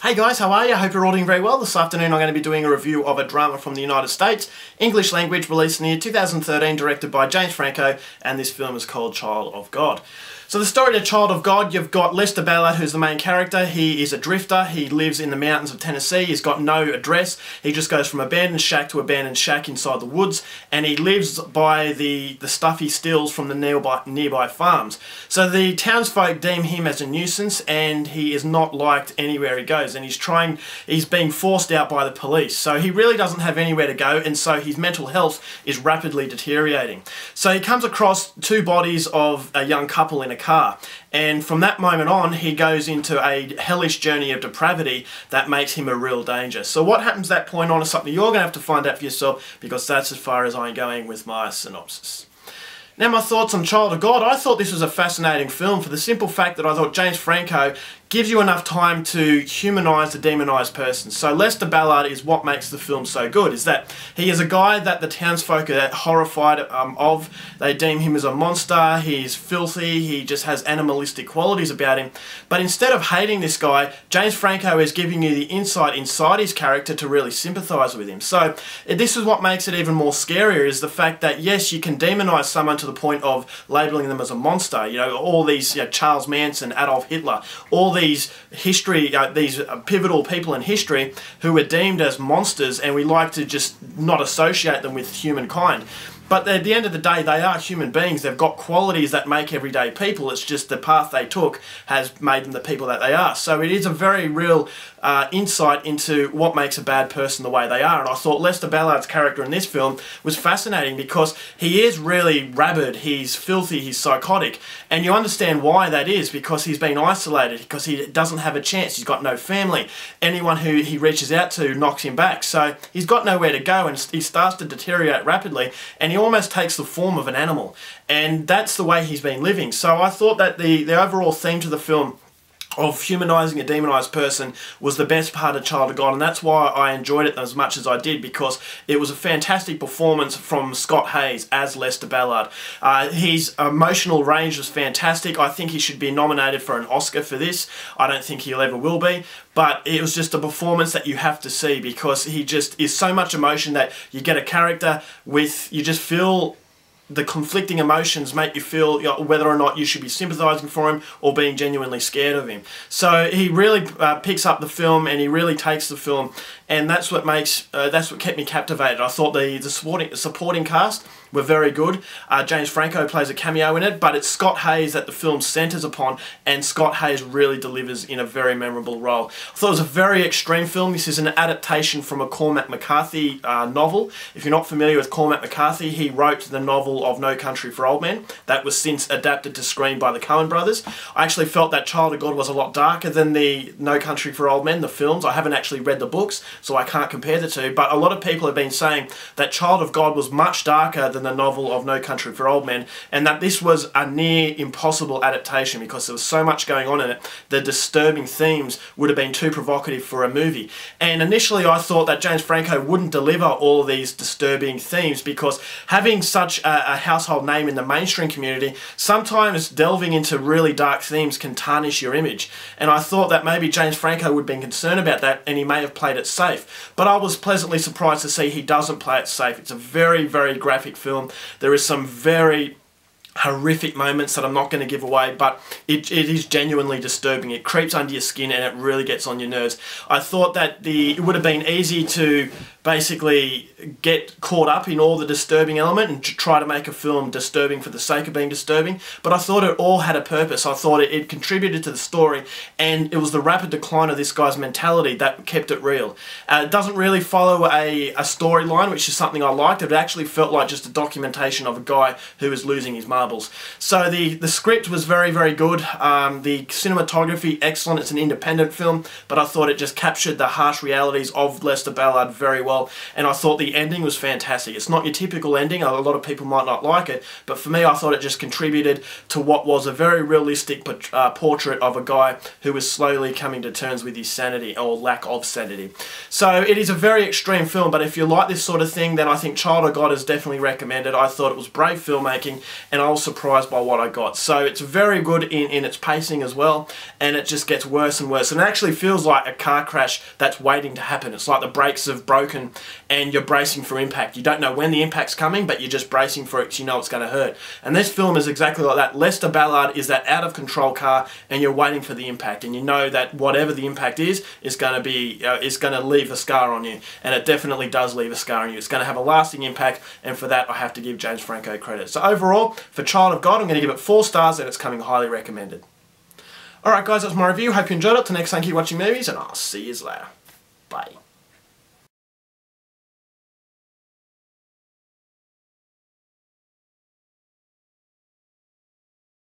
Hey guys, how are you? I hope you're all doing very well. This afternoon I'm going to be doing a review of a drama from the United States, English language, released in the year 2013, directed by James Franco, and this film is called Child of God. So the story of Child of God, you've got Lester Ballard, who's the main character. He is a drifter. He lives in the mountains of Tennessee. He's got no address. He just goes from abandoned shack to abandoned shack inside the woods, and he lives by the stuff he steals from the nearby farms. So the townsfolk deem him as a nuisance, and he is not liked anywhere he goes, and he's being forced out by the police. So he really doesn't have anywhere to go, and so his mental health is rapidly deteriorating. So he comes across two bodies of a young couple in a car, and from that moment on he goes into a hellish journey of depravity that makes him a real danger. So what happens at that point on is something you're going to have to find out for yourself, because that's as far as I'm going with my synopsis. Now, my thoughts on Child of God. I thought this was a fascinating film for the simple fact that I thought James Franco gives you enough time to humanise the demonised person. So Lester Ballard is what makes the film so good, is that he is a guy that the townsfolk are horrified of. They deem him as a monster, he's filthy, he just has animalistic qualities about him. But instead of hating this guy, James Franco is giving you the insight inside his character to really sympathise with him. So this is what makes it even more scarier, is the fact that yes, you can demonise someone to the point of labelling them as a monster. You know, all these, Charles Manson, Adolf Hitler, all these pivotal people in history who are deemed as monsters, and we like to just not associate them with humankind. But at the end of the day, they are human beings. They've got qualities that make everyday people. It's just the path they took has made them the people that they are. So it is a very real insight into what makes a bad person the way they are. And I thought Lester Ballard's character in this film was fascinating because he is really rabid, he's filthy, he's psychotic. And you understand why that is, because he's been isolated, because he doesn't have a chance, he's got no family. Anyone who he reaches out to knocks him back. So he's got nowhere to go, and he starts to deteriorate rapidly, and he almost takes the form of an animal. And that's the way he's been living. So I thought that the overall theme to the film of humanising a demonised person was the best part of Child of God, and that's why I enjoyed it as much as I did, because it was a fantastic performance from Scott Hayes as Lester Ballard. His emotional range was fantastic. I think he should be nominated for an Oscar for this. I don't think he'll ever will be, but it was just a performance that you have to see, because he just is so much emotion that you get a character with, you just feel the conflicting emotions make you feel whether or not you should be sympathising for him or being genuinely scared of him. So he really picks up the film, and he really takes the film, and that's what kept me captivated. I thought the supporting cast were very good. James Franco plays a cameo in it, but it's Scott Hayes that the film centres upon, and Scott Hayes really delivers in a very memorable role. I thought it was a very extreme film. This is an adaptation from a Cormac McCarthy novel. If you're not familiar with Cormac McCarthy, he wrote the novel of No Country for Old Men that was since adapted to screen by the Coen brothers. I actually felt that Child of God was a lot darker than the No Country for Old Men, the films. I haven't actually read the books, so I can't compare the two, but a lot of people have been saying that Child of God was much darker than the novel of No Country for Old Men, and that this was a near impossible adaptation because there was so much going on in it. The disturbing themes would have been too provocative for a movie. And initially I thought that James Franco wouldn't deliver all of these disturbing themes, because having such a household name in the mainstream community, sometimes delving into really dark themes can tarnish your image. And I thought that maybe James Franco would have been concerned about that, and he may have played it safe. But I was pleasantly surprised to see he doesn't play it safe. It's a very, very graphic film. There is some very horrific moments that I'm not going to give away, but it is genuinely disturbing. It creeps under your skin, and it really gets on your nerves. I thought that it would have been easy to basically get caught up in all the disturbing element and try to make a film disturbing for the sake of being disturbing, but I thought it all had a purpose. I thought it contributed to the story, and it was the rapid decline of this guy's mentality that kept it real. It doesn't really follow a storyline, which is something I liked. It actually felt like just a documentation of a guy who was losing his marbles. So the script was very, very good. The cinematography, excellent. It's an independent film, but I thought it just captured the harsh realities of Lester Ballard very well. And I thought the ending was fantastic. It's not your typical ending. A lot of people might not like it, but for me I thought it just contributed to what was a very realistic portrait of a guy who was slowly coming to terms with his sanity, or lack of sanity. So it is a very extreme film, but if you like this sort of thing, then I think Child of God is definitely recommended. I thought it was brave filmmaking, and I was surprised by what I got. So it's very good in its pacing as well, and it just gets worse and worse. And it actually feels like a car crash that's waiting to happen. It's like the brakes have broken and you're bracing for impact. You don't know when the impact's coming, but you're just bracing for it because you know it's going to hurt. And this film is exactly like that. Lester Ballard is that out of control car, and you're waiting for the impact, and you know that whatever the impact is going to leave a scar on you, and it definitely does leave a scar on you. It's going to have a lasting impact, and for that I have to give James Franco credit. So overall, for Child of God, I'm going to give it 4 stars, and it's coming highly recommended. Alright guys, that's my review. Hope you enjoyed it. Till next, thank you for watching movies, and I'll see you later. Bye.